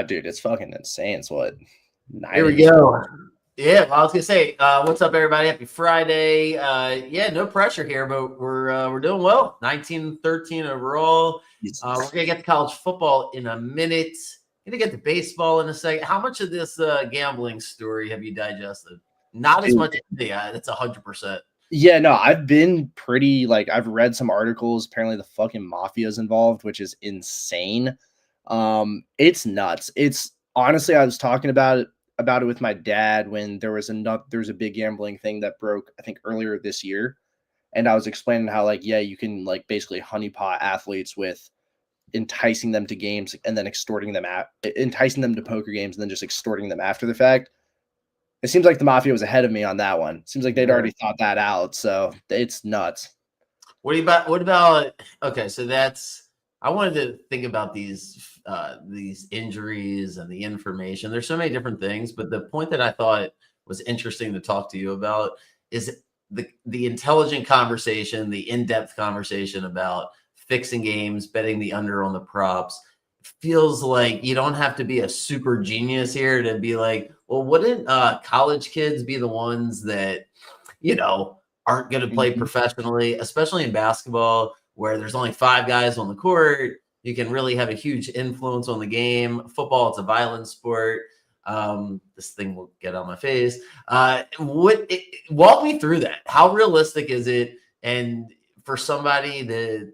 Dude, it's fucking insane. It's what, Here 9 we go. Yeah, well, I was gonna say, what's up, everybody? Happy Friday. Yeah, no pressure here, but we're doing well. 19-13 overall. We're gonna get to college football in a minute. Gonna get to baseball in a second. How much of this gambling story have you digested? Not as Dude. much as me. That's 100%. Yeah, no, I've been pretty I've read some articles. Apparently, the fucking mafia is involved, which is insane. It's nuts. It's honestly, I was talking about it with my dad when there was a big gambling thing that broke, I think, earlier this year, and I was explaining how yeah, you can basically honeypot athletes with enticing them to games and then enticing them to poker games and then just extorting them after the fact. It seems like the mafia was ahead of me on that one. Seems like they'd already thought that out, so it's nuts. What about okay, so I wanted to think about these injuries and the information. There's so many different things, but the point that I thought was interesting to talk to you about is the intelligent conversation, the in-depth conversation about fixing games, betting the under on the props. Feels like you don't have to be a super genius here to be like, well, wouldn't college kids be the ones that, aren't going to play professionally, especially in basketball, where there's only 5 guys on the court? You can really have a huge influence on the game. Football, it's a violent sport. This thing will get on my face. Walk me through that. How realistic is it? And for somebody to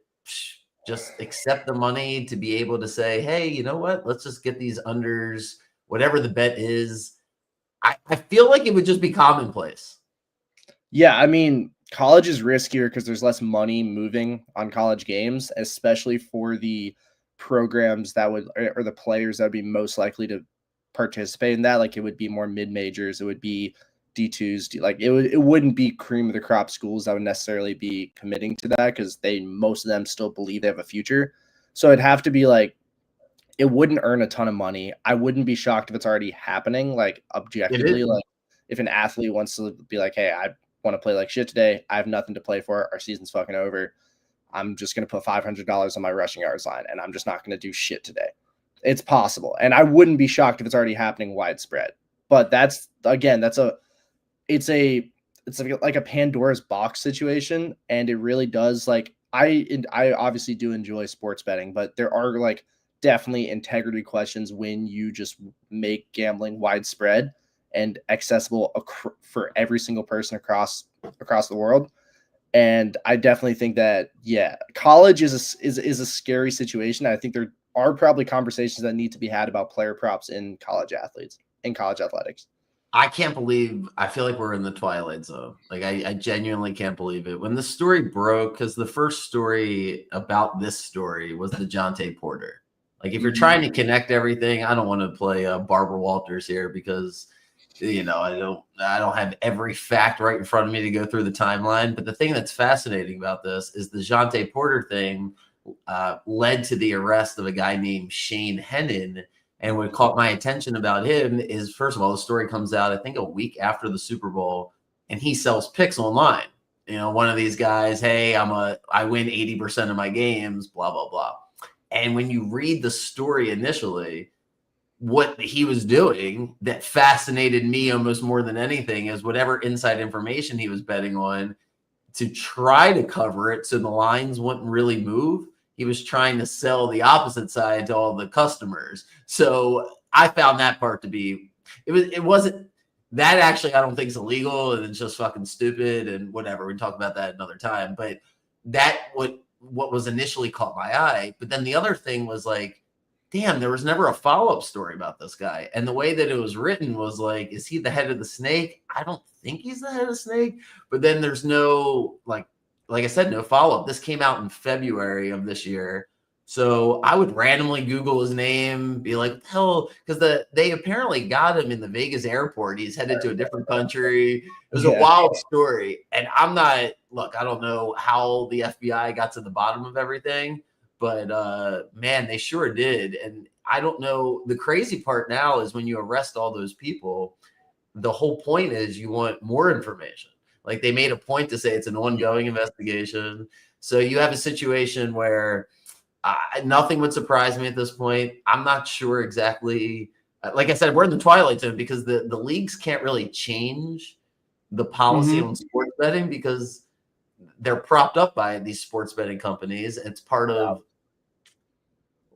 just accept the money to be able to say, hey, you know what? Let's just get these unders, whatever the bet is. I feel like it would just be commonplace. Yeah, I mean, college is riskier because there's less money moving on college games, especially for the programs or the players that would be most likely to participate in that. Like, it would be more mid majors, it would be D2s, it wouldn't be cream of the crop schools that would necessarily be committing to that because most of them still believe they have a future. So it'd have to be it wouldn't earn a ton of money. I wouldn't be shocked if it's already happening, objectively. If an athlete wants to be like, hey, I want to play like shit today, I have nothing to play for, our season's fucking over, I'm just going to put $500 on my rushing yards line and I'm just not going to do shit today. It's possible. And I wouldn't be shocked if it's already happening widespread. But it's like a Pandora's box situation. And it really does, I obviously do enjoy sports betting, but there are definitely integrity questions when you just make gambling widespread and accessible for every single person across the world. And I definitely think that, yeah, college is a scary situation. I think there are probably conversations that need to be had about player props in college athletics. I can't believe, I feel like we're in the twilight zone. I genuinely can't believe it. When the story broke, because the first story about this story was the Jonte Porter. If you're trying to connect everything, I don't want to play Barbara Walters here because I don't have every fact right in front of me to go through the timeline. But the thing that's fascinating about this is the Jonte Porter thing led to the arrest of a guy named Shane Hennon. And what caught my attention about him is, first of all, the story comes out, I think, a week after the Super Bowl, and he sells picks online. One of these guys, hey, I win 80% of my games, blah, blah, blah. And when you read the story initially, what he was doing that fascinated me almost more than anything is whatever inside information he was betting on to try to cover it so the lines wouldn't really move. He was trying to sell the opposite side to all the customers. So I found that part to be, it wasn't that, actually, I don't think it's illegal and it's just fucking stupid and whatever. We can talk about that another time. But what was initially caught my eye. But then the other thing was damn, there was never a follow-up story about this guy. And the way that it was written was is he the head of the snake? I don't think he's the head of the snake. But then there's no, like I said, no follow-up. This came out in February of this year. So I would randomly Google his name, be like, hell, because they apparently got him in the Vegas airport. He's headed to a different country. It was a wild story. And I don't know how the FBI got to the bottom of everything. But man, they sure did. And I don't know. The crazy part now is when you arrest all those people, the whole point is you want more information. They made a point to say it's an ongoing investigation. So you have a situation where Nothing would surprise me at this point. I'm not sure exactly. Like I said, we're in the twilight zone because the leagues can't really change the policy Mhm. on sports betting because they're propped up by these sports betting companies. It's part of.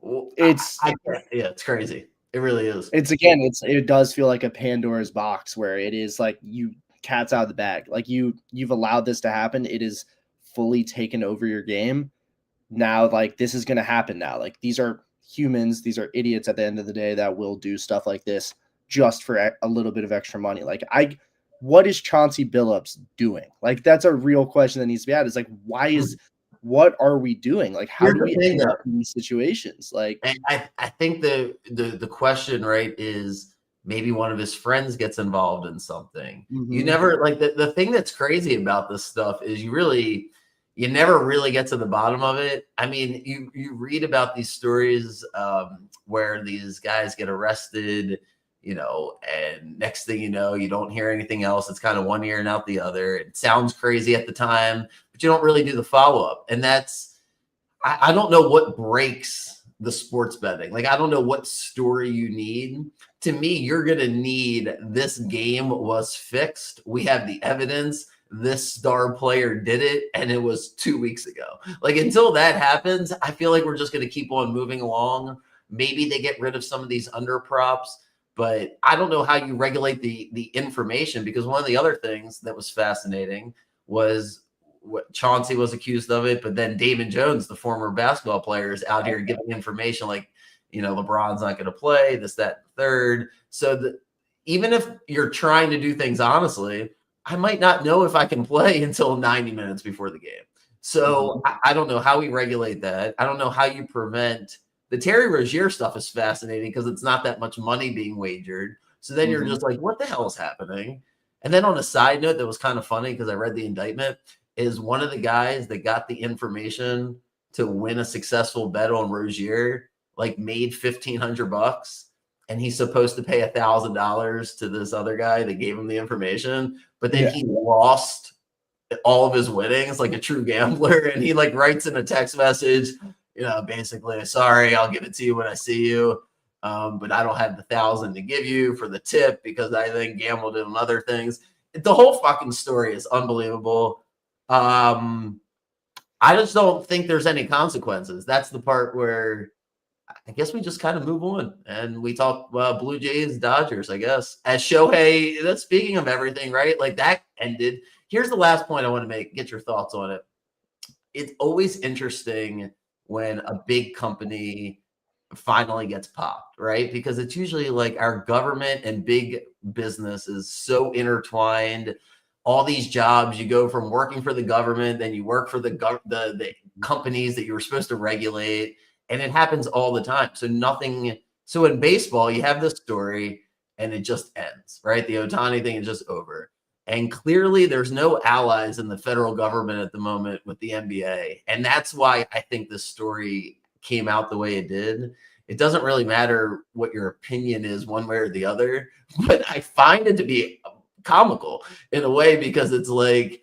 Well, It's yeah, it's crazy. It really is. it does feel like a Pandora's box where it is like you cat's out of the bag. Like you've allowed this to happen. It is fully taken over your game. Now, like this is gonna happen now. Like these are humans, these are idiots at the end of the day that will do stuff like this just for a little bit of extra money. What is Chauncey Billups doing? Like that's a real question that needs to be asked. Is like, what are we doing? Like, how Here's do the we thing, end though. up in these situations? Like, And I think the question, right, is maybe one of his friends gets involved in something. You mhm. never like the thing that's crazy about this stuff is you never really get to the bottom of it. I mean, you read about these stories where these guys get arrested, and next thing you know, you don't hear anything else. It's kind of one ear and out the other. It sounds crazy at the time, but you don't really do the follow up, and I don't know what breaks the sports betting. Like, I don't know what story you need. To me, you're going to need this game was fixed. We have the evidence. This star player did it, and it was 2 weeks ago. Like, until that happens, I feel like we're just going to keep on moving along. Maybe they get rid of some of these under props, but I don't know how you regulate the information because one of the other things that was fascinating was what Chauncey was accused of it, but then David Jones, the former basketball player, is out here giving information like, LeBron's not going to play, this, that, and third. So even if you're trying to do things honestly, I might not know if I can play until 90 minutes before the game. So Mhm. I don't know how we regulate that. I don't know how you prevent the Terry Rozier stuff is fascinating because it's not that much money being wagered. So then you're Mhm. just like, what the hell is happening? And then on a side note that was kind of funny because I read the indictment is one of the guys that got the information to win a successful bet on Rozier, like made $1,500, and he's supposed to pay $1,000 to this other guy that gave him the information, but then Yeah. he lost all of his winnings like a true gambler, and he like writes in a text message, basically, sorry, I'll give it to you when I see you. But I don't have the 1,000 to give you for the tip because I then gambled in other things. The whole fucking story is unbelievable. Um, I just don't think there's any consequences. That's the part where I guess we just kind of move on and we talk Blue Jays, Dodgers, I guess. As Shohei, that's speaking of everything, right? Like that ended. Here's the last point I want to make. Get your thoughts on it. It's always interesting when a big company finally gets popped, right? Because it's usually like our government and big business is so intertwined. All these jobs, you go from working for the government, then you work for the companies that you were supposed to regulate, and it happens all the time. So nothing. So in baseball, you have this story, and it just ends, right? The Otani thing is just over. And clearly, there's no allies in the federal government at the moment with the NBA. And that's why I think this story came out the way it did. It doesn't really matter what your opinion is, one way or the other, but I find it to be comical in a way because it's like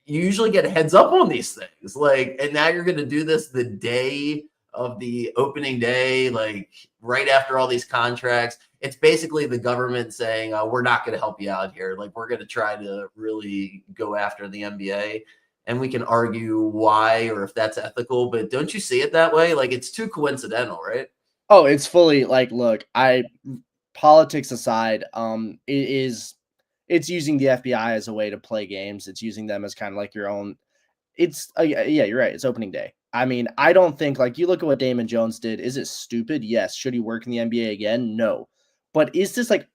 you usually get a heads up on these things. Like, and now you're going to do this the day of the opening day, like right after all these contracts. It's basically the government saying, we're not going to help you out here. Like, we're going to try to really go after the NBA. And we can argue why or if that's ethical, but don't you see it that way? Like, it's too coincidental, right? Oh, it's fully like, look, politics aside, it's using the FBI as a way to play games. It's using them as kind of like your own. Yeah, you're right. It's opening day. I mean, I don't think like you look at what Damon Jones did. Is it stupid? Yes. Should he work in the NBA again? No. But is this like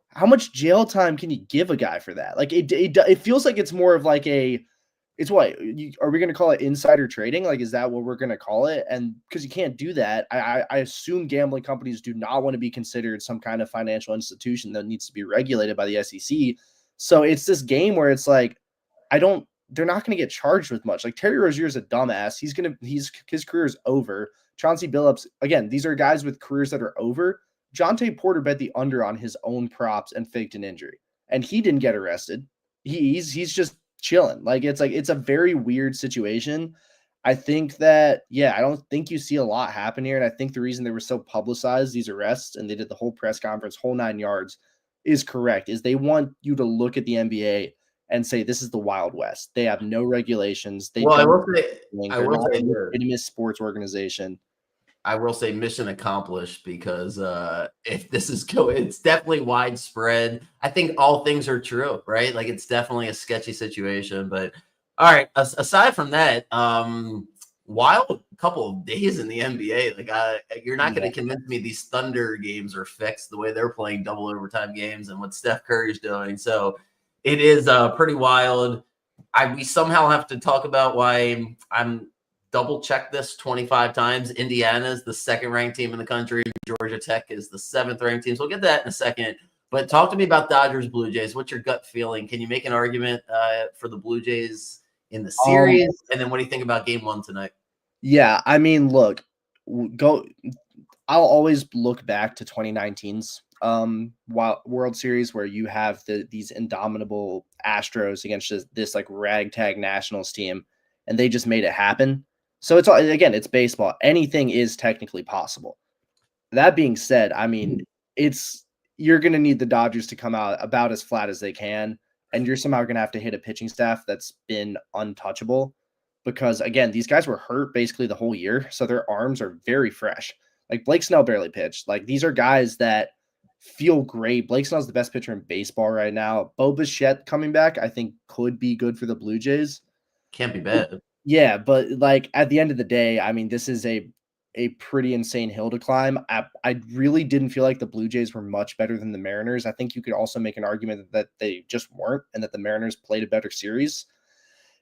how much jail time can you give a guy for that? Like it feels like it's more of like a it's what are we going to call it insider trading? Like, is that what we're going to call it? And because you can't do that, I assume gambling companies do not want to be considered some kind of financial institution that needs to be regulated by the SEC. So it's this game where it's like, I don't. They're not going to get charged with much. Like Terry Rozier is a dumbass. His career is over. Chauncey Billups, again, these are guys with careers that are over. Jonte Porter bet the under on his own props and faked an injury, and he didn't get arrested. He's just chilling. Like it's a very weird situation. I think that, yeah, I don't think you see a lot happen here. And I think the reason they were so publicized, these arrests, and they did the whole press conference, whole 9 yards, is correct, is they want you to look at the NBA and say, this is the Wild West. They have no regulations. They Well, don't, I they're will not say a this. legitimate sports organization. I will say mission accomplished because if this is going, it's definitely widespread. I think all things are true, right? Like it's definitely a sketchy situation. But all right, aside from that, wild couple of days in the NBA. Like you're not going Yeah. to convince me these Thunder games are fixed the way they're playing double overtime games and what Steph Curry's doing. So it is pretty wild. We somehow have to talk about why I'm double check this 25 times. Indiana is the second ranked team in the country. Georgia Tech is the seventh ranked team. So we'll get that in a second. But talk to me about Dodgers Blue Jays. What's your gut feeling? Can you make an argument for the Blue Jays in the series? And then what do you think about game one tonight? Yeah, I mean, look, I'll always look back to 2019's World Series where you have these indomitable Astros against this like ragtag Nationals team, and they just made it happen. So it's again, it's baseball. Anything is technically possible. That being said, I mean, you're going to need the Dodgers to come out about as flat as they can, and you're somehow going to have to hit a pitching staff that's been untouchable because again, these guys were hurt basically the whole year, so their arms are very fresh. Like Blake Snell barely pitched. Like these are guys that feel great. Blake Snell's the best pitcher in baseball right now. Bo Bichette coming back, I think, could be good for the Blue Jays. Can't be bad. Yeah, but like at the end of the day, I mean, this is a pretty insane hill to climb. I really didn't feel like the Blue Jays were much better than the Mariners. I think you could also make an argument that they just weren't, and that the Mariners played a better series.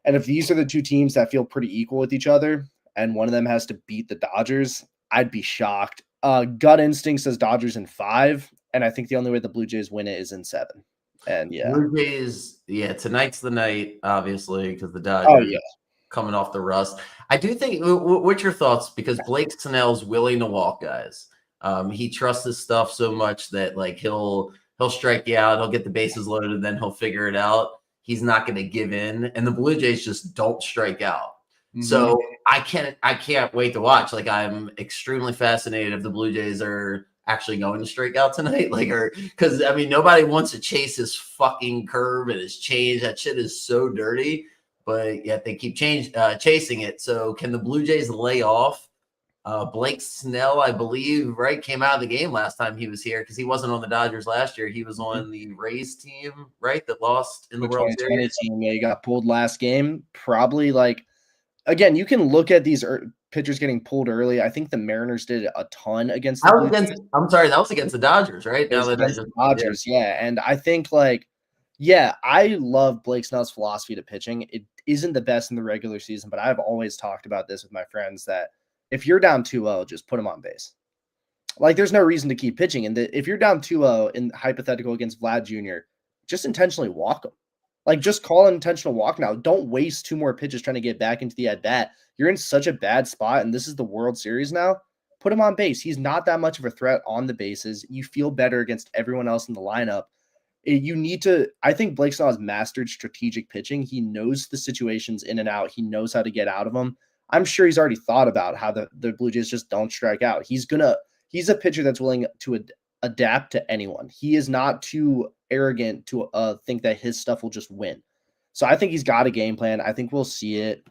And if these are the two teams that feel pretty equal with each other, and one of them has to beat the Dodgers, I'd be shocked. Gut instinct says Dodgers in 5, and I think the only way the Blue Jays win it is in 7. And yeah, Blue Jays, yeah, tonight's the night, obviously, because the oh Dodgers yeah, coming off the rust. I do think. What's your thoughts? Because Blake Snell's willing to walk guys. He trusts his stuff so much that like he'll strike you out, he'll get the bases loaded, and then he'll figure it out. He's not going to give in, and the Blue Jays just don't strike out. So I can't wait to watch. Like I'm extremely fascinated if the Blue Jays are actually going to strike out tonight. Like, or because I mean nobody wants to chase his fucking curve and his change. That shit is so dirty, but yet they keep chasing it. So can the Blue Jays lay off? Blake Snell, I believe, right, came out of the game last time he was here because he wasn't on the Dodgers last year. He was on the Rays team, right, that lost in the World Series. Team, yeah, he got pulled last game. Probably like, again, you can look at these pitchers getting pulled early. I think the Mariners did a ton against the Blue Jays. I'm sorry, that was against the Dodgers, right? Now that against the Dodgers, yeah. And I think like, yeah, I love Blake Snell's philosophy to pitching. It isn't the best in the regular season, but I've always talked about this with my friends that if you're down 2-0, just put him on base. Like there's no reason to keep pitching. And if you're down 2-0 in hypothetical against Vlad Jr., just intentionally walk him. Like just call an intentional walk now. Don't waste 2 more pitches trying to get back into the at-bat. You're in such a bad spot, and this is the World Series now. Put him on base. He's not that much of a threat on the bases. You feel better against everyone else in the lineup. You need to – I think Blake Snell has mastered strategic pitching. He knows the situations in and out. He knows how to get out of them. I'm sure he's already thought about how the Blue Jays just don't strike out. He's a pitcher that's willing to adapt to anyone. He is not too arrogant to think that his stuff will just win. So I think he's got a game plan. I think we'll see it.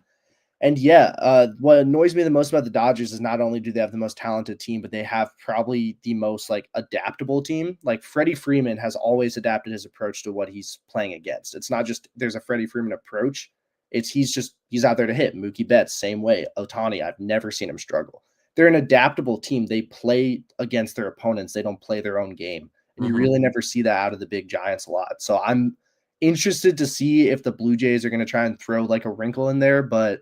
And yeah, what annoys me the most about the Dodgers is not only do they have the most talented team, but they have probably the most like adaptable team. Like Freddie Freeman has always adapted his approach to what he's playing against. It's not just there's a Freddie Freeman approach. He's out there to hit. Mookie Betts, same way. Ohtani, I've never seen him struggle. They're an adaptable team. They play against their opponents. They don't play their own game. And you really never see that out of the big Giants a lot. So I'm interested to see if the Blue Jays are going to try and throw like a wrinkle in there, but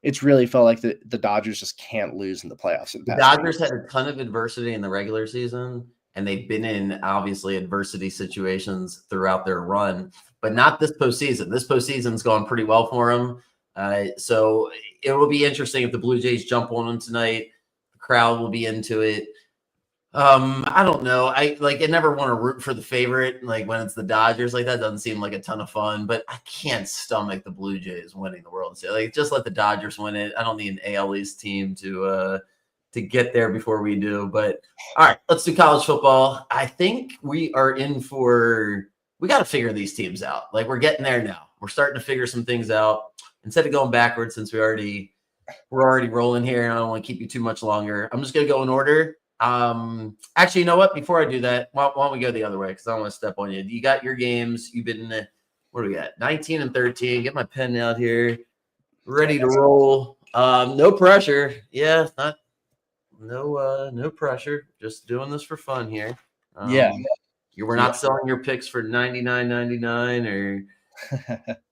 it's really felt like the Dodgers just can't lose in the playoffs. The Dodgers had a ton of adversity in the regular season, and they've been in obviously adversity situations throughout their run, but not this postseason. This postseason's gone pretty well for them. So it will be interesting if the Blue Jays jump on them tonight. The crowd will be into it. I don't know. I never want to root for the favorite. Like when it's the Dodgers, like that doesn't seem like a ton of fun. But I can't stomach the Blue Jays winning the World Series. Like just let the Dodgers win it. I don't need an AL East team to get there before we do. But all right, let's do college football. I think we are in for. We got to figure these teams out. Like we're getting there now. We're starting to figure some things out instead of going backwards. Since we're already rolling here, and I don't want to keep you too much longer. I'm just gonna go in order. Actually, you know what? Before I do that, why don't we go the other way? Because I don't want to step on you. You got your games. You've been what do we got? 19 and 13. Get my pen out here, ready to roll. No pressure. Yeah, not no pressure. Just doing this for fun here. Yeah. You were Yeah. not selling your picks for 99.99 or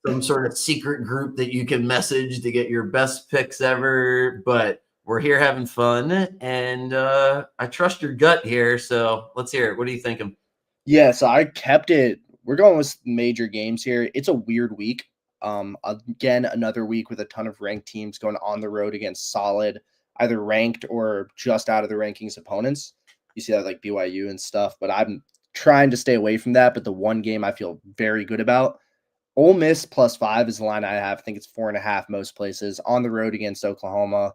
some sort of secret group that you can message to get your best picks ever, but we're here having fun, and I trust your gut here. So let's hear it. What are you thinking? Yeah, so I kept it. We're going with major games here. It's a weird week. Again, another week with a ton of ranked teams going on the road against solid, either ranked or just out of the rankings opponents. You see that like BYU and stuff, but I'm trying to stay away from that. But the one game I feel very good about, Ole Miss +5 is the line I have. I think it's 4.5 most places on the road against Oklahoma.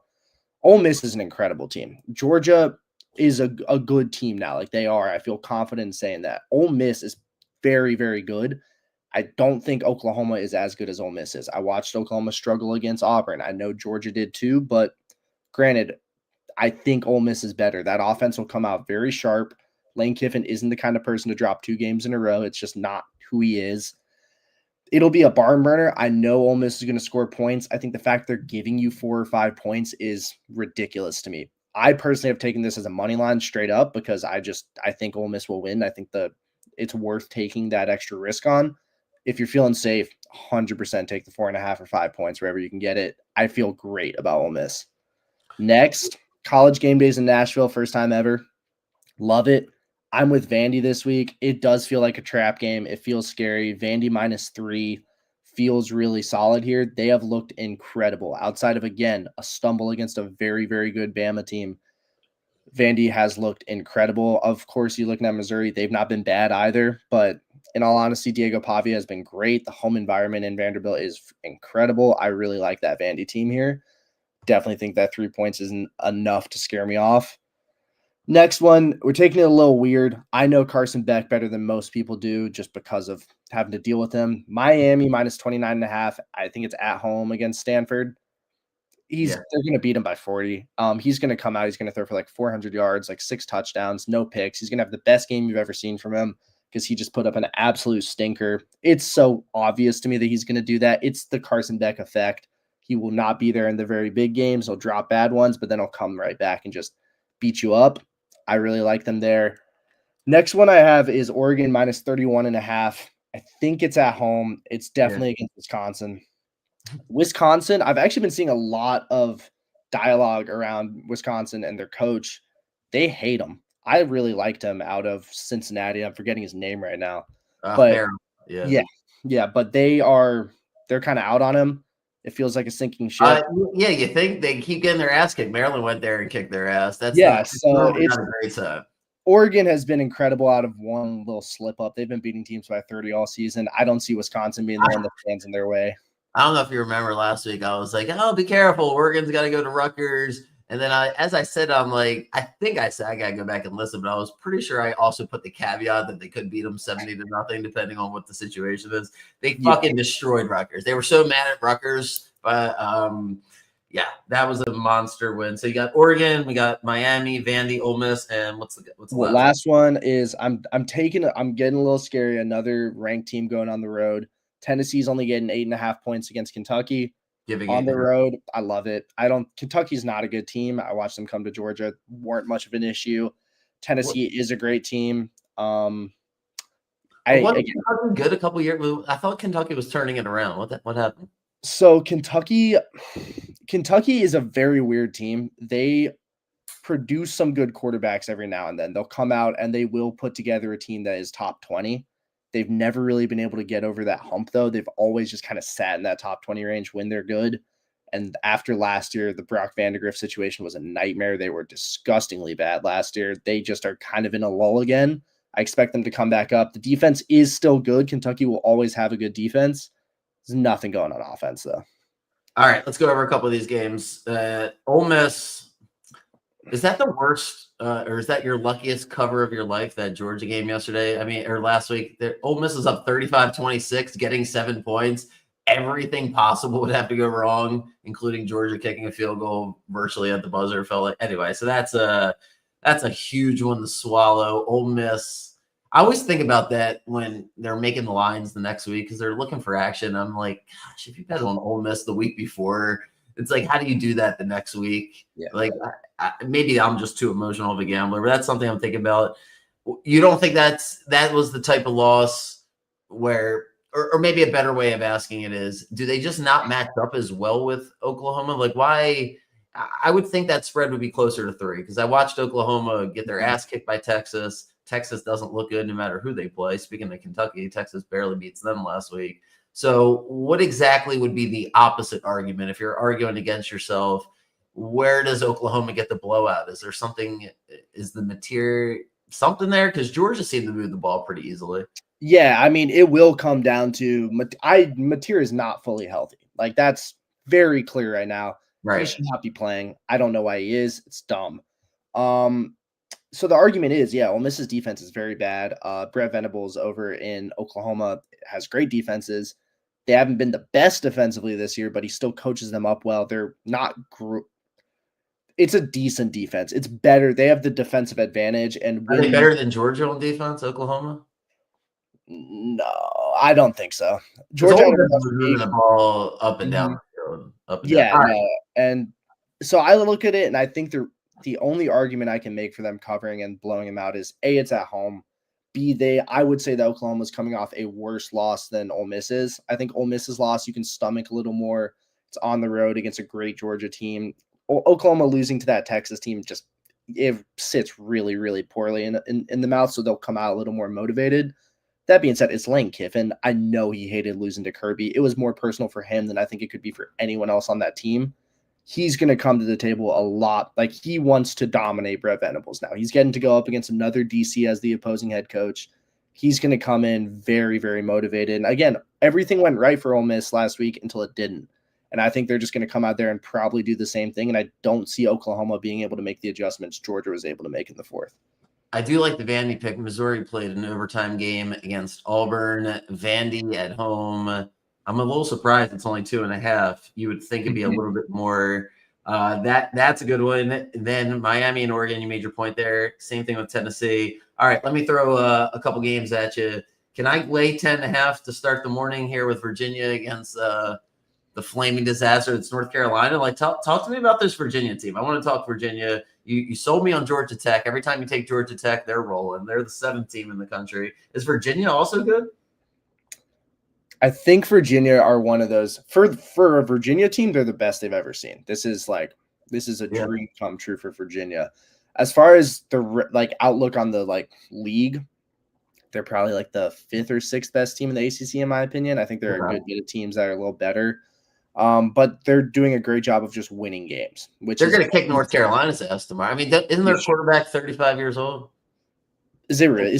Ole Miss is an incredible team. Georgia is a good team now. Like they are. I feel confident in saying that. Ole Miss is very, very good. I don't think Oklahoma is as good as Ole Miss is. I watched Oklahoma struggle against Auburn. I know Georgia did too, but granted, I think Ole Miss is better. That offense will come out very sharp. Lane Kiffin isn't the kind of person to drop 2 games in a row. It's just not who he is. It'll be a barn burner. I know Ole Miss is going to score points. I think the fact they're giving you 4 or 5 points is ridiculous to me. I personally have taken this as a money line straight up because I think Ole Miss will win. I think it's worth taking that extra risk on. If you're feeling safe, 100% take the 4.5 or 5 points wherever you can get it. I feel great about Ole Miss. Next, college game days in Nashville, first time ever. Love it. I'm with Vandy this week. It does feel like a trap game. It feels scary. Vandy -3 feels really solid here. They have looked incredible. Outside of, again, a stumble against a very, very good Bama team, Vandy has looked incredible. Of course, you looking at Missouri, they've not been bad either. But in all honesty, Diego Pavia has been great. The home environment in Vanderbilt is incredible. I really like that Vandy team here. Definitely think that 3 points isn't enough to scare me off. Next one, we're taking it a little weird. I know Carson Beck better than most people do just because of having to deal with him. Miami -29.5. I think it's at home against Stanford. Yeah. They're going to beat him by 40. He's going to come out. He's going to throw for like 400 yards, like 6 touchdowns, no picks. He's going to have the best game you've ever seen from him because he just put up an absolute stinker. It's so obvious to me that he's going to do that. It's the Carson Beck effect. He will not be there in the very big games. He'll drop bad ones, but then he'll come right back and just beat you up. I really like them there. Next one I have is Oregon -31.5. I think it's at home. It's definitely against Wisconsin. Wisconsin, I've actually been seeing a lot of dialogue around Wisconsin and their coach. They hate him. I really liked him out of Cincinnati. I'm forgetting his name right now. But Fair. Yeah. yeah, but they're kind of out on him. It feels like a sinking ship. Yeah, you think they keep getting their ass kicked. Maryland went there and kicked their ass. That's So it's not a great time. Oregon has been incredible out of one little slip up. They've been beating teams by 30 all season. I don't see Wisconsin being the one that stands in their way. I don't know if you remember last week. I was like, "Oh, be careful! Oregon's got to go to Rutgers." And then as I said, I'm like, I think I said I got to go back and listen, but I was pretty sure I also put the caveat that they could beat them 70-0, depending on what the situation is. They fucking destroyed Rutgers. They were so mad at Rutgers, but yeah, that was a monster win. So you got Oregon, we got Miami, Vandy, Ole Miss, and what's the last one is I'm getting a little scary. Another ranked team going on the road. Tennessee's only getting 8.5 points against Kentucky on the road. I love it. Kentucky's not a good team. I watched them come to Georgia. Weren't much of an issue. Tennessee is a great team. Wasn't Kentucky good a couple years? I thought Kentucky was turning it around. What happened? So Kentucky is a very weird team. They produce some good quarterbacks every now and then. They'll come out and they will put together a team that is top 20. They've never really been able to get over that hump, though. They've always just kind of sat in that top 20 range when they're good. And after last year, the Brock Vandegrift situation was a nightmare. They were disgustingly bad last year. They just are kind of in a lull again. I expect them to come back up. The defense is still good. Kentucky will always have a good defense. There's nothing going on offense, though. All right, let's go over a couple of these games. Ole Miss, is that the worst, or is that your luckiest cover of your life, that Georgia game yesterday? I mean, or last week? Ole Miss is up 35-26, getting 7 points. Everything possible would have to go wrong, including Georgia kicking a field goal virtually at the buzzer. Felt like anyway. So that's a huge one to swallow. Ole Miss. I always think about that when they're making the lines the next week because they're looking for action. I'm like, gosh, if you bet on Ole Miss the week before, it's like, how do you do that the next week? Yeah. Like, maybe I'm just too emotional of a gambler, but that's something I'm thinking about. You don't think that was the type of loss where, or maybe a better way of asking it is, do they just not match up as well with Oklahoma? Like, why? I would think that spread would be closer to 3 because I watched Oklahoma get their ass kicked by Texas. Texas doesn't look good no matter who they play. Speaking of Kentucky, Texas barely beats them last week. So what exactly would be the opposite argument if you're arguing against yourself? Where does Oklahoma get the blowout? Is there something, is the material something there? Because Georgia seemed to move the ball pretty easily. Yeah, I mean, it will come down to Mateer is not fully healthy. Like, that's very clear right now. Right. He should not be playing. I don't know why he is. It's dumb. So the argument is, yeah, Ole Miss's defense is very bad. Brett Venables over in Oklahoma has great defenses. They haven't been the best defensively this year, but he still coaches them up well. They're not it's a decent defense. It's better. They have the defensive advantage. And are they better than Georgia on defense, Oklahoma? No, I don't think so. Georgia moving the ball up and down the field, up and down. No. And so I look at it, and I think the only argument I can make for them covering and blowing them out is A, it's at home. B, I would say that Oklahoma's coming off a worse loss than Ole Miss is. I think Ole Miss's loss you can stomach a little more. It's on the road against a great Georgia team. Oklahoma losing to that Texas team it sits really, really poorly in the mouth, so they'll come out a little more motivated. That being said, it's Lane Kiffin. I know he hated losing to Kirby. It was more personal for him than I think it could be for anyone else on that team. He's going to come to the table a lot. Like, he wants to dominate Brett Venables now. He's getting to go up against another DC as the opposing head coach. He's going to come in very, very motivated. And again, everything went right for Ole Miss last week until it didn't. And I think they're just going to come out there and probably do the same thing. And I don't see Oklahoma being able to make the adjustments Georgia was able to make in the fourth. I do like the Vandy pick. Missouri played an overtime game against Auburn. Vandy at home. I'm a little surprised it's only 2.5. You would think it'd be a little bit more. That's a good one. Then Miami and Oregon, you made your point there. Same thing with Tennessee. All right, let me throw a couple games at you. Can I lay 10.5 to start the morning here with Virginia against the flaming disaster that's North Carolina? Like, talk to me about this Virginia team. I want to talk Virginia. You sold me on Georgia Tech. Every time you take Georgia Tech, they're rolling. They're the 7th team in the country. Is Virginia also good? I think Virginia are one of those for a Virginia team. They're the best they've ever seen. This is a dream come true for Virginia. As far as the outlook on the league, they're probably like the 5th or 6th best team in the ACC in my opinion. I think there are a good bit of teams that are a little better. But they're doing a great job of just winning games. Which they're going to kick North Carolina's ass tomorrow. I mean, isn't their quarterback 35 years old? Is it really?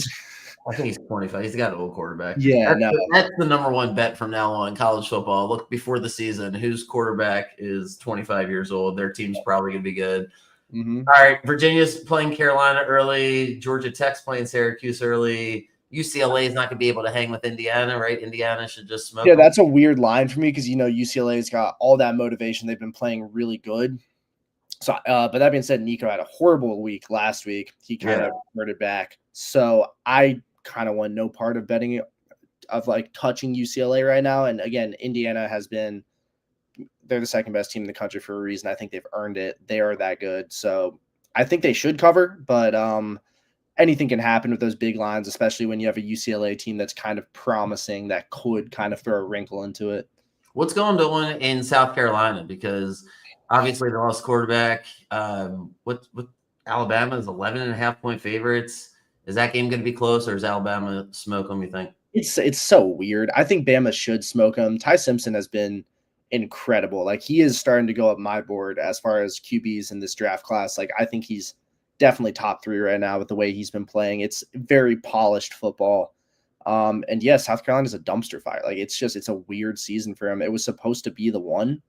I think he's 25. He's got an old quarterback. Yeah, that's the number one bet from now on college football. Look before the season, whose quarterback is 25 years old. Their team's probably going to be good. Mm-hmm. All right, Virginia's playing Carolina early. Georgia Tech's playing Syracuse early. UCLA is not going to be able to hang with Indiana, right? Indiana should just smoke. Yeah, that's a weird line for me because, UCLA's got all that motivation. They've been playing really good. So, but that being said, Nico had a horrible week last week. He kind of reverted back. So I kind of want no part of betting of touching UCLA right now. And again, Indiana they're the 2nd best team in the country for a reason. I think they've earned it. They are that good. So I think they should cover, but anything can happen with those big lines, especially when you have a UCLA team that's kind of promising that could kind of throw a wrinkle into it. What's going on in South Carolina? Because obviously they lost quarterback. What Alabama is 11.5-point favorites. Is that game going to be close, or is Alabama smoke them, you think? It's so weird. I think Bama should smoke them. Ty Simpson has been incredible. Like he is starting to go up my board as far as QBs in this draft class. Like I think he's definitely top 3 right now with the way he's been playing. It's very polished football. And yeah, South Carolina's a dumpster fire. Like it's a weird season for him. It was supposed to be the one.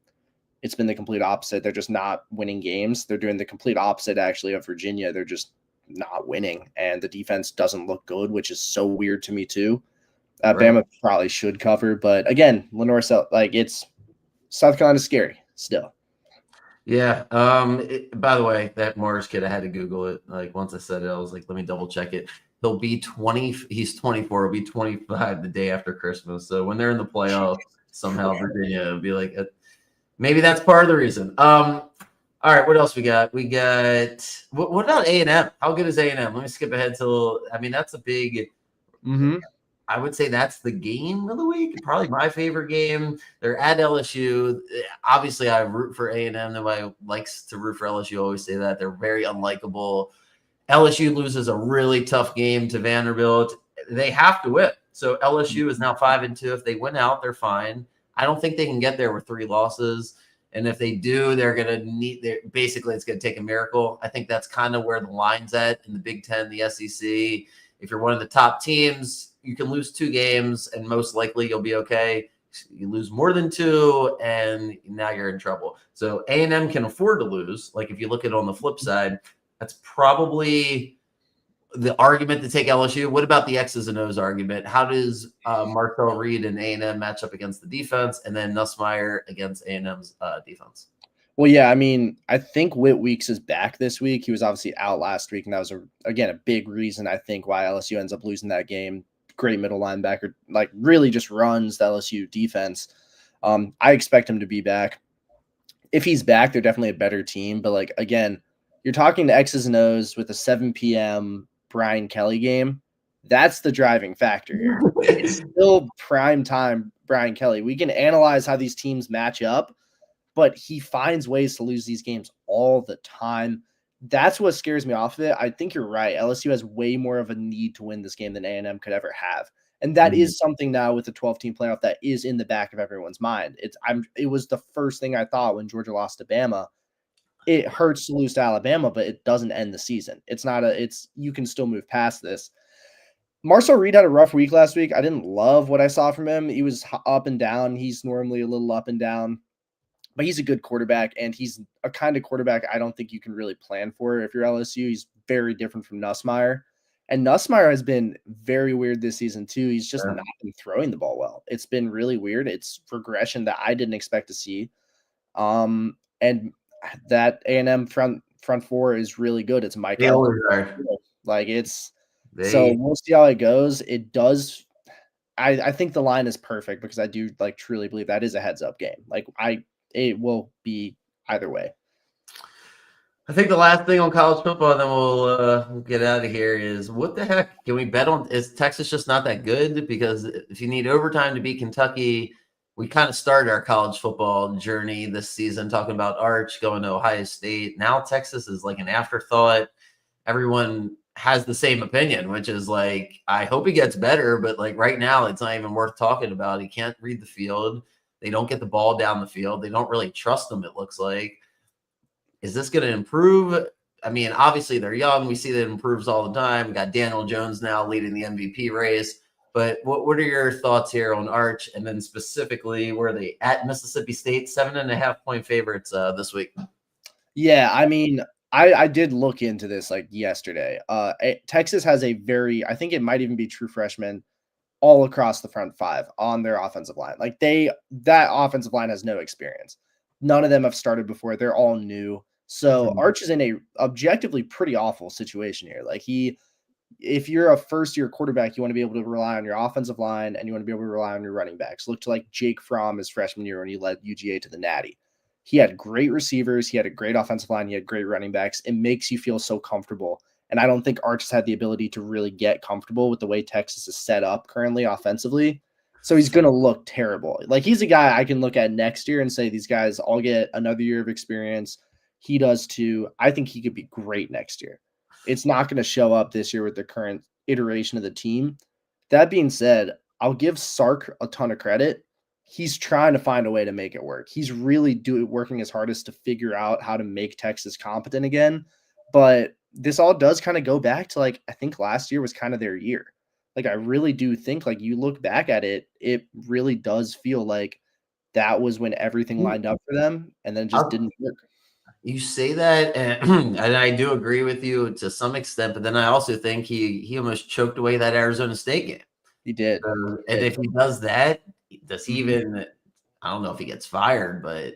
It's been the complete opposite. They're just not winning games. They're doing the complete opposite actually of Virginia. They're just not winning, and the defense doesn't look good, which is so weird to me too. Right. Bama probably should cover, but again, Lenore, like it's South Carolina's scary still. Yeah. By the way, that Morris kid, I had to Google it. Like once I said it, I was like, let me double check it. He'll be 20. He's 24. He'll be 25 the day after Christmas. So when they're in the playoffs, somehow Virginia will be like, maybe that's part of the reason. All right, what else we got? We got what about A&M? How good is A&M? Let me skip ahead to. I mean, that's a big. Mm-hmm. I would say that's the game of the week. Probably my favorite game. They're at LSU. Obviously, I root for A&M. Nobody likes to root for LSU. I always say that. They're very unlikable. LSU loses a really tough game to Vanderbilt. They have to win. So LSU is now 5-2. If they win out, they're fine. I don't think they can get there with 3 losses. And if they do, they're going to need – basically, it's going to take a miracle. I think that's kind of where the line's at in the Big Ten, the SEC. If you're one of the top teams, you can lose 2 games, and most likely you'll be okay. You lose more than 2, and now you're in trouble. So A&M can afford to lose. Like if you look at it on the flip side, that's probably the argument to take LSU. What about the X's and O's argument? How does Martell Reed and A&M match up against the defense, and then Nussmeier against A&M's defense? Well, yeah, I mean, I think Whit Weeks is back this week. He was obviously out last week, and that was, again, a big reason, I think, why LSU ends up losing that game. Great middle linebacker, like really just runs the LSU defense. I expect him to be back. If he's back, they're definitely a better team. But, like, again, you're talking to X's and O's with a 7 p.m. Brian Kelly game. That's the driving factor here. It's still prime time Brian Kelly. We can analyze how these teams match up, but he finds ways to lose these games all the time. That's what scares me off of it. I think you're right. LSU has way more of a need to win this game than A&M could ever have. And that is something now with the 12-team playoff that is in the back of everyone's mind. It was the first thing I thought when Georgia lost to Bama. It hurts to lose to Alabama, but it doesn't end the season. You can still move past this. Marcel Reed had a rough week last week. I didn't love what I saw from him. He was up and down. He's normally a little up and down. But he's a good quarterback, and he's a kind of quarterback I don't think you can really plan for if you're LSU. He's very different from Nussmeier. And Nussmeier has been very weird this season, too. He's just not been throwing the ball well. It's been really weird. It's progression that I didn't expect to see. And that A&M front 4 is really good. It's Mike Ellis. Like, so we'll see how it goes. It does. I think the line is perfect because I do truly believe that is a heads-up game. It will be either way. I think the last thing on college football, then we'll get out of here, is what the heck? Can we bet on – is Texas just not that good? Because if you need overtime to beat Kentucky, we kind of started our college football journey this season talking about Arch going to Ohio State. Now Texas is like an afterthought. Everyone has the same opinion, which is like, I hope he gets better, but like right now it's not even worth talking about. He can't read the field. They don't get the ball down the field. They don't really trust him, it looks like. Is this going to improve? I mean, obviously they're young. We see that it improves all the time. We got Daniel Jones now leading the MVP race. But what are your thoughts here on Arch? And then specifically, where are they at Mississippi State? 7.5-point favorites this week. Yeah, I mean, I did look into this yesterday. Texas has I think it might even be true freshmen all across the front 5 on their offensive line. That offensive line has no experience. None of them have started before. They're all new. So Arch is in a objectively pretty awful situation here. If you're a first-year quarterback, you want to be able to rely on your offensive line and you want to be able to rely on your running backs. Look to Jake Fromm his freshman year when he led UGA to the Natty. He had great receivers. He had a great offensive line. He had great running backs. It makes you feel so comfortable. And I don't think Arch has had the ability to really get comfortable with the way Texas is set up currently offensively. So he's going to look terrible. He's a guy I can look at next year and say these guys all get another year of experience. He does too. I think he could be great next year. It's not going to show up this year with the current iteration of the team. That being said, I'll give Sark a ton of credit. he's trying to find a way to make it work. He's really working his hardest to figure out how to make Texas competent again. But this all does kind of go back to, like, I think last year was kind of their year. Like, I really do think, like, you look back at it, it really does feel like that was when everything lined up for them, and then it just didn't work. You say that, and, and I do agree with you to some extent, but then I also think he almost choked away that Arizona State game. He did. And if he does that, does he Mhm. even? I don't know if he gets fired, but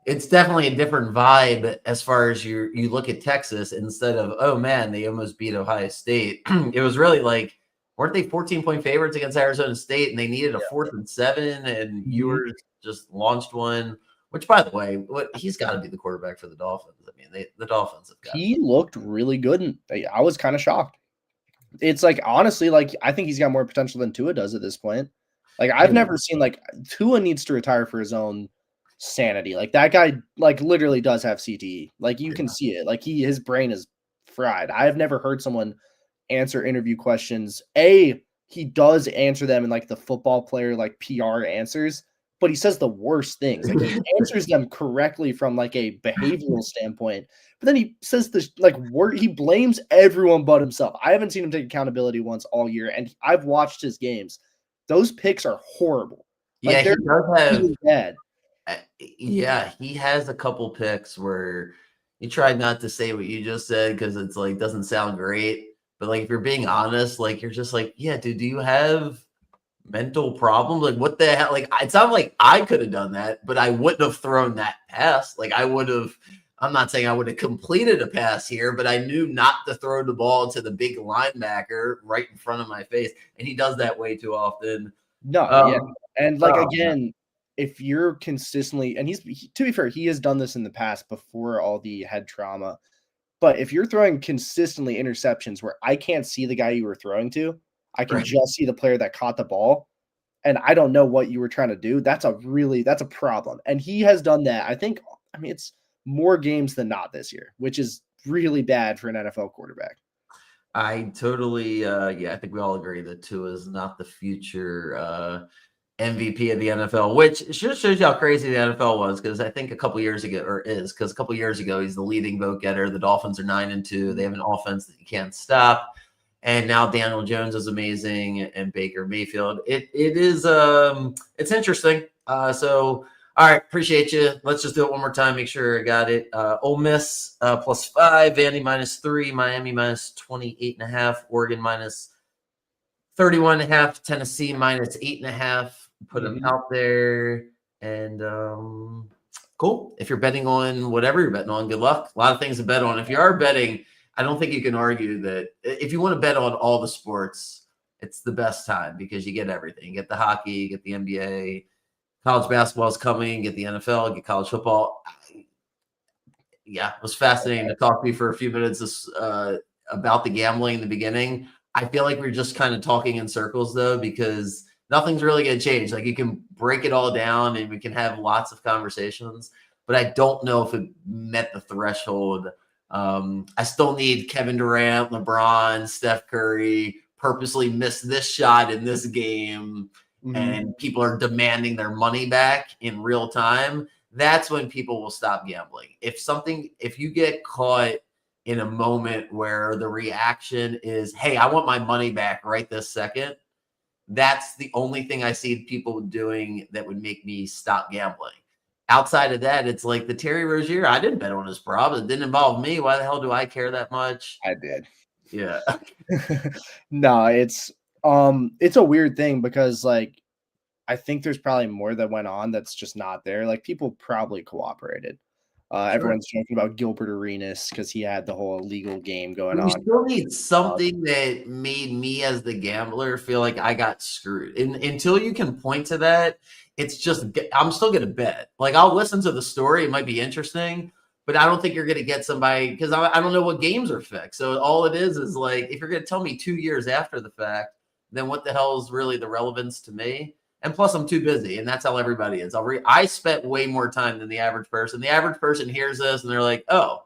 it's definitely a different vibe as far as you look at Texas instead of, oh man, they almost beat Ohio State. It was really like, weren't they 14-point favorites against Arizona State and they needed a 4th and 7 and Mhm. Ewers just launched one, which by the way, he's got to be the quarterback for the Dolphins. I mean, the Dolphins have got. He looked really good, and I was kind of shocked. It's like, honestly, like, I think he's got more potential than Tua does at this point. Like, I've Yeah, never seen, like, Tua needs to retire for his own sanity. Like, that guy, like, literally does have CTE. Like, you can see it. Like, his brain is fried. I have never heard someone answer interview questions. He does answer them in, like, the football player, like, PR answers, but he says the worst things. Like, he answers them correctly from, like, a behavioral standpoint, but then he says this, like, word, he blames everyone but himself. I haven't seen him take accountability once all year, and I've watched his games. Those picks are horrible. yeah, Like, he they're does have. really bad. Yeah, he has a couple picks where you try not to say what you just said because it's like doesn't sound great. But like if you're being honest, like you're just like, yeah, dude, do you have mental problems? Like what the hell? Like it sounded like I could have done that, but I wouldn't have thrown that pass. Like I would have. I'm not saying I would have completed a pass here, but I knew not to throw the ball to the big linebacker right in front of my face, and he does that way too often. No, yeah. Um, And, like, oh, again, if you're consistently, and to be fair, he has done this in the past before all the head trauma. But if you're throwing consistently interceptions where I can't see the guy you were throwing to, I can right. just see the player that caught the ball, and I don't know what you were trying to do, that's a problem. And he has done that. I mean, it's more games than not this year, which is really bad for an NFL quarterback. I totally, yeah, I think we all agree that Tua is not the future MVP of the NFL, which just shows you how crazy the NFL was. Because I think a couple years ago, because a couple years ago, he's the leading vote getter. The Dolphins are 9-2. They have an offense that you can't stop, and now Daniel Jones is amazing, and Baker Mayfield. It is it's interesting. So all right, appreciate you. Let's just do it one more time. Make sure I got it. Ole Miss +5, Vandy -3, Miami -28.5, Oregon -31.5, Tennessee -8.5. Put them Mhm. out there. And cool. If you're betting on whatever you're betting on, good luck. A lot of things to bet on. If you are betting, I don't think you can argue that if you want to bet on all the sports, it's the best time because you get everything. You get the hockey, you get the NBA, college basketball is coming, get the NFL, get college football. Yeah, it was fascinating to talk to you for a few minutes about the gambling in the beginning. I feel like we're just kind of talking in circles though, because nothing's really going to change. Like you can break it all down and we can have lots of conversations, but I don't know if it met the threshold. I still need Kevin Durant, LeBron, Steph Curry purposely miss this shot in this game Mhm. and people are demanding their money back in real time. That's when people will stop gambling. If you get caught in a moment where the reaction is, hey, I want my money back right this second, that's the only thing I see people doing that would make me stop gambling. Outside of that, it's like the Terry Rozier. I didn't bet on his prop. It didn't involve me. Why the hell do I care that much? I did. Yeah. No, it's a weird thing because, like, I think there's probably more that went on that's just not there. Like, people probably cooperated. Sure. Everyone's joking about Gilbert Arenas because he had the whole illegal game going You on. still need Uh, something that made me as the gambler feel like I got screwed. And until you can point to that, it's just I'm still gonna bet. Like I'll listen to the story, it might be interesting, but I don't think you're gonna get somebody because I don't know what games are fixed. So all it is like if you're gonna tell me 2 years after the fact, then what the hell is really the relevance to me? And plus, I'm too busy, and that's how everybody is. I spent way more time than the average person. The average person hears this and they're like, "Oh,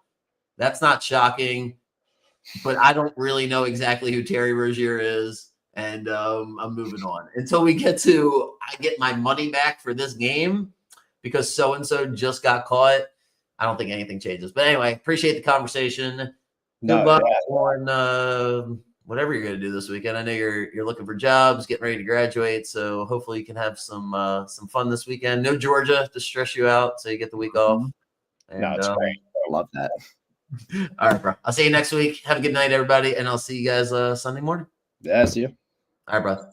that's not shocking." But I don't really know exactly who Terry Rozier is, and I'm moving on until we get to I get my money back for this game because so-and-so just got caught, I don't think anything changes. But anyway, appreciate the conversation. Good luck on whatever you're going to do this weekend. I know you're looking for jobs, getting ready to graduate, so hopefully you can have some fun this weekend. No Georgia to stress you out, so you get the week off. And, no, it's great. I love that. All right, bro. I'll see you next week. Have a good night, everybody, and I'll see you guys Sunday morning. Yeah, see you. All right, bro.